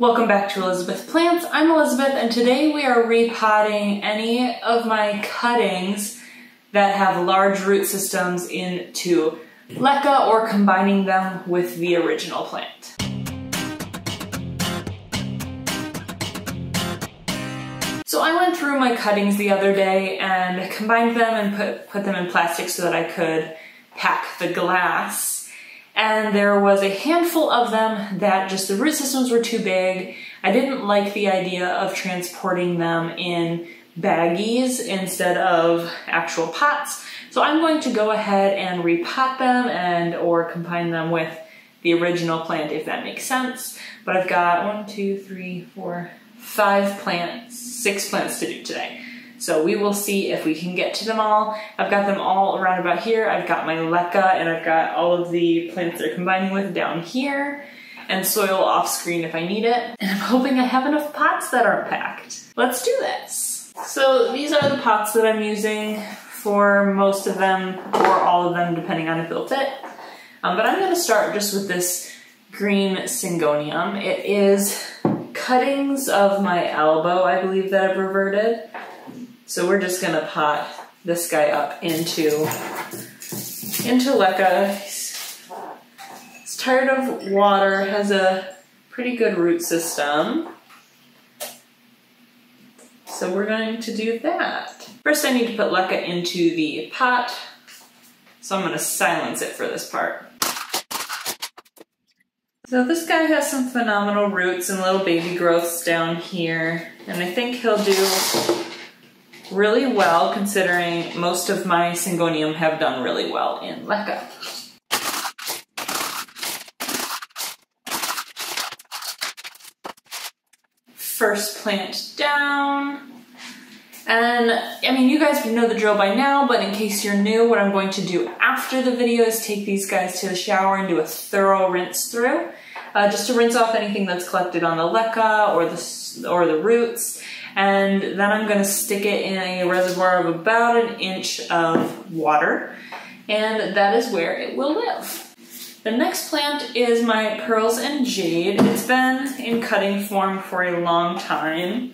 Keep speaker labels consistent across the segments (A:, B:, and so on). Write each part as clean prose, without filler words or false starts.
A: Welcome back to Elizabeth Plants. I'm Elizabeth, and today we are repotting any of my cuttings that have large root systems into leca or combining them with the original plant. So I went through my cuttings the other day and combined them and put them in plastic so that I could pack the glass. And there was a handful of them that just the root systems were too big. I didn't like the idea of transporting them in baggies instead of actual pots. So I'm going to go ahead and repot them or combine them with the original plant, if that makes sense. But I've got 6 plants to do today. So we will see if we can get to them all. I've got them all around about here. I've got my leca and I've got all of the plants they're combining with down here and soil off screen if I need it. And I'm hoping I have enough pots that aren't packed. Let's do this. So these are the pots that I'm using for most of them or all of them depending on if they'll fit. But I'm gonna start just with this green syngonium. It is cuttings of my elbow, I believe, that I've reverted. So we're just gonna pot this guy up into leca. He's tired of water, has a pretty good root system. So we're going to do that. First I need to put leca into the pot. So I'm gonna silence it for this part. So this guy has some phenomenal roots and little baby growths down here. And I think he'll do really well considering most of my syngonium have done really well in leca. First plant down. And I mean, you guys know the drill by now, but in case you're new, what I'm going to do after the video is take these guys to the shower and do a thorough rinse through. Just to rinse off anything that's collected on the leca or the roots. And then I'm gonna stick it in a reservoir of about 1 inch of water, and that is where it will live. The next plant is my Pearls and Jade. It's been in cutting form for a long time.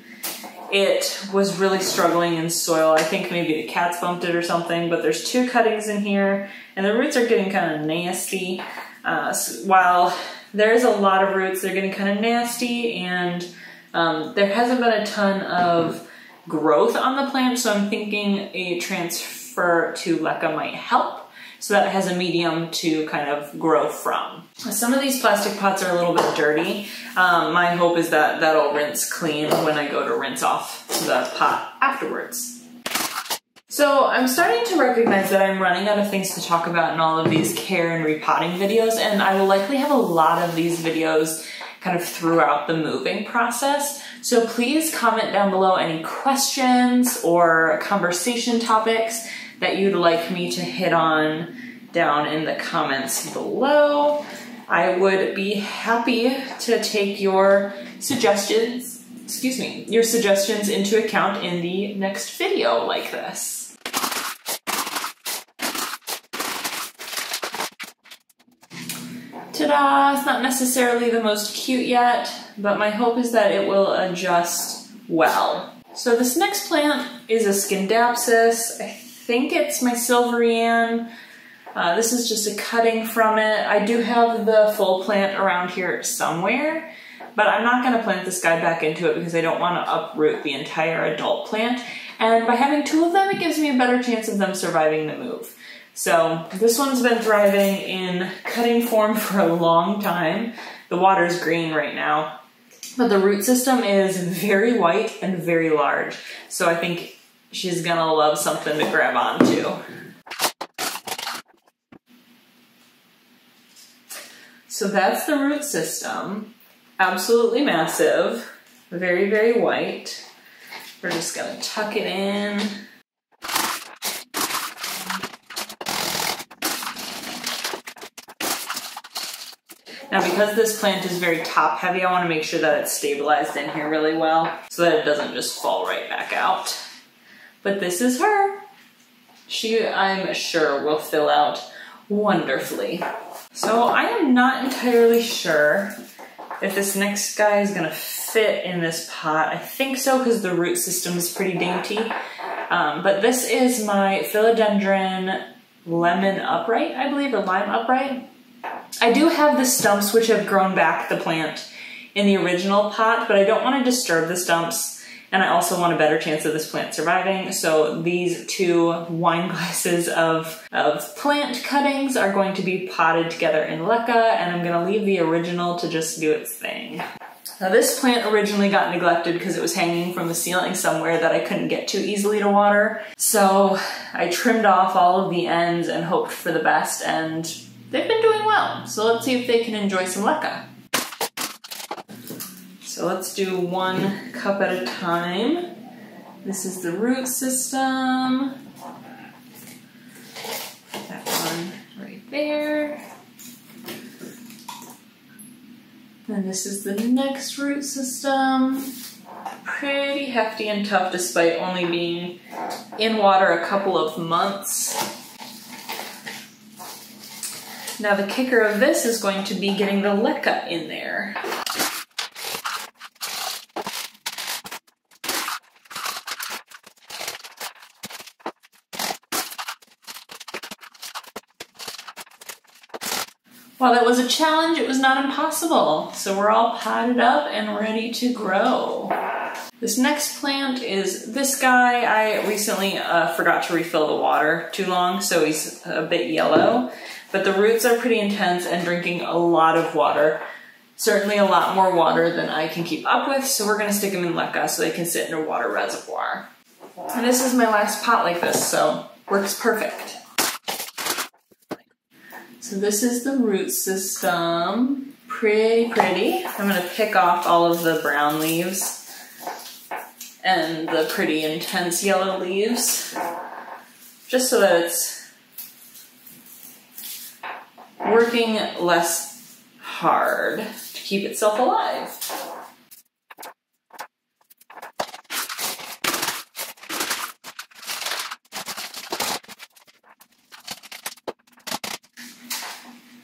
A: It was really struggling in soil. I think maybe the cats bumped it or something, but there's 2 cuttings in here, and the roots are getting kind of nasty. While there's a lot of roots, they're getting kind of nasty, and there hasn't been a ton of growth on the plant, so I'm thinking a transfer to leca might help, so that it has a medium to kind of grow from. Some of these plastic pots are a little bit dirty. My hope is that that'll rinse clean when I go to rinse off the pot afterwards. So I'm starting to recognize that I'm running out of things to talk about in all of these care and repotting videos, and I will likely have a lot of these videos kind of throughout the moving process. So please comment down below any questions or conversation topics that you'd like me to hit on down in the comments below. I would be happy to take your suggestions into account in the next video like this. Ta-da! It's not necessarily the most cute yet, but my hope is that it will adjust well. So this next plant is a Scindapsus. I think it's my Silveria. This is just a cutting from it. I do have the full plant around here somewhere, but I'm not gonna plant this guy back into it because I don't wanna uproot the entire adult plant. And by having 2 of them, it gives me a better chance of them surviving the move. So this one's been thriving in cutting form for a long time. The water's green right now, but the root system is very white and very large. So I think she's gonna love something to grab onto. So that's the root system. Absolutely massive, very, very white. We're just gonna tuck it in. Now because this plant is very top heavy, I want to make sure that it's stabilized in here really well so that it doesn't just fall right back out. But this is her. She, I'm sure, will fill out wonderfully. So I am not entirely sure if this next guy is gonna fit in this pot. I think so, because the root system is pretty dainty. But this is my Philodendron Lemon Upright, I believe, or Lime Upright. I do have the stumps which have grown back the plant in the original pot, but I don't want to disturb the stumps, and I also want a better chance of this plant surviving. So these 2 wine glasses of plant cuttings are going to be potted together in leca, and I'm going to leave the original to just do its thing. Now this plant originally got neglected because it was hanging from the ceiling somewhere that I couldn't get too easily to water. So I trimmed off all of the ends and hoped for the best, and they've been doing well. So let's see if they can enjoy some leca. So let's do 1 cup at a time. This is the root system. That one right there. And this is the next root system. Pretty hefty and tough despite only being in water a couple of months. Now the kicker of this is going to be getting the leca in there. While that was a challenge, it was not impossible. So we're all potted up and ready to grow. This next plant is this guy. I recently forgot to refill the water too long, so he's a bit yellow. But the roots are pretty intense and drinking a lot of water. Certainly a lot more water than I can keep up with, so we're gonna stick them in leca so they can sit in a water reservoir. And this is my last pot like this, so works perfect. So this is the root system. Pretty pretty. I'm gonna pick off all of the brown leaves and the pretty intense yellow leaves, just so that it's working less hard to keep itself alive.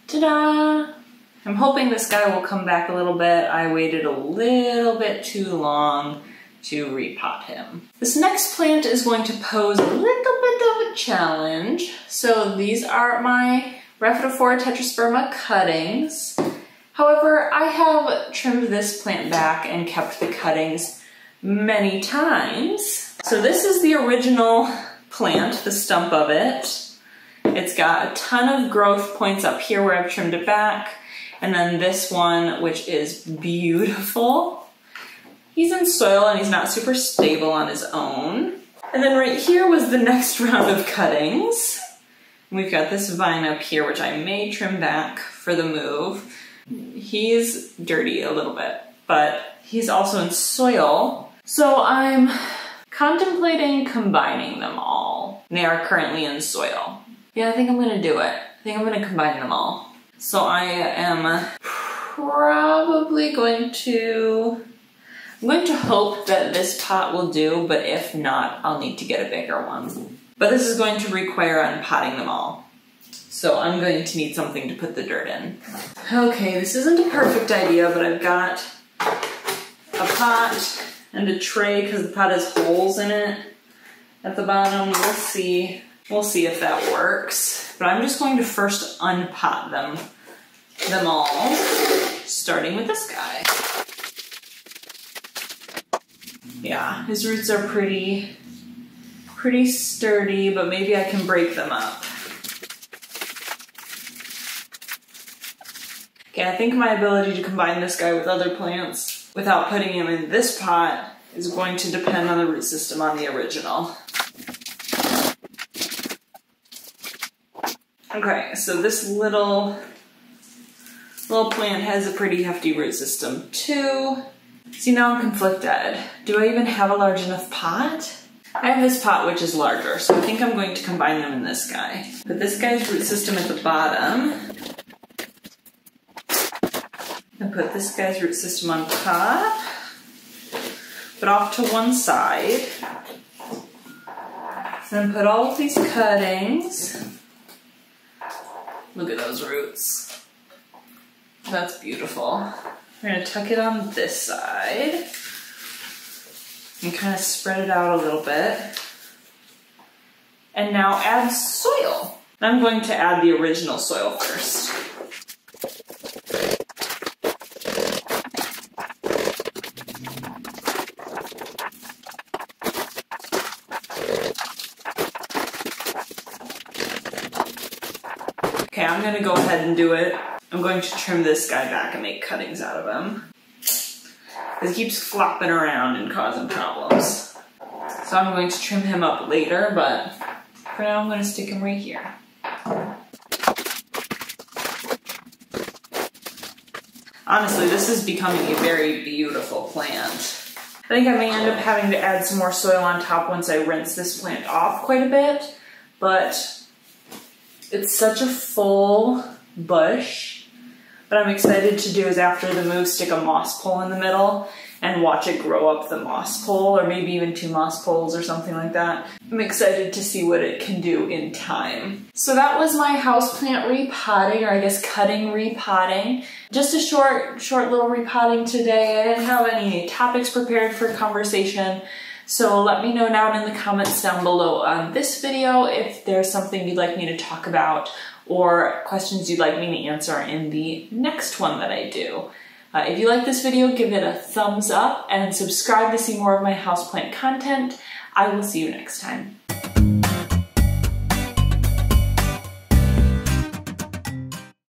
A: Ta-da! I'm hoping this guy will come back a little bit. I waited a little bit too long to repot him. This next plant is going to pose a little bit of a challenge. So these are my Rhaphidophora Tetrasperma cuttings. However, I have trimmed this plant back and kept the cuttings many times. So this is the original plant, the stump of it. It's got a ton of growth points up here where I've trimmed it back. And then this one, which is beautiful. He's in soil and he's not super stable on his own. And then right here was the next round of cuttings. We've got this vine up here, which I may trim back for the move. He's dirty a little bit, but he's also in soil. So I'm contemplating combining them all. They are currently in soil. Yeah, I think I'm gonna do it. I think I'm gonna combine them all. So I am probably going to, I'm going to hope that this pot will do, but if not, I'll need to get a bigger one. But this is going to require unpotting them all. So I'm going to need something to put the dirt in. Okay, this isn't a perfect idea, but I've got a pot and a tray because the pot has holes in it at the bottom. We'll see. We'll see if that works. But I'm just going to first unpot them all, starting with this guy. Yeah, his roots are pretty sturdy, but maybe I can break them up. Okay, I think my ability to combine this guy with other plants without putting him in this pot is going to depend on the root system on the original. Okay, so this little plant has a pretty hefty root system too. See, now I'm conflicted. Do I even have a large enough pot? I have this pot which is larger, so I think I'm going to combine them in this guy. Put this guy's root system at the bottom. And put this guy's root system on top. Put off to one side. Then put all of these cuttings. Look at those roots. That's beautiful. We're gonna tuck it on this side and kind of spread it out a little bit. And now add soil. I'm going to add the original soil first. Okay, I'm gonna go ahead and do it. I'm going to trim this guy back and make cuttings out of him. Because he keeps flopping around and causing problems. So I'm going to trim him up later, but for now I'm going to stick him right here. Honestly, this is becoming a very beautiful plant. I think I may end up having to add some more soil on top once I rinse this plant off quite a bit, but it's such a full bush. What I'm excited to do is after the move, stick a moss pole in the middle and watch it grow up the moss pole, or maybe even 2 moss poles or something like that. I'm excited to see what it can do in time. So that was my houseplant repotting, or I guess cutting repotting. Just a short little repotting today. I didn't have any topics prepared for conversation. So let me know down in the comments down below on this video if there's something you'd like me to talk about or questions you'd like me to answer in the next one that I do. If you like this video, give it a thumbs up and subscribe to see more of my houseplant content. I will see you next time.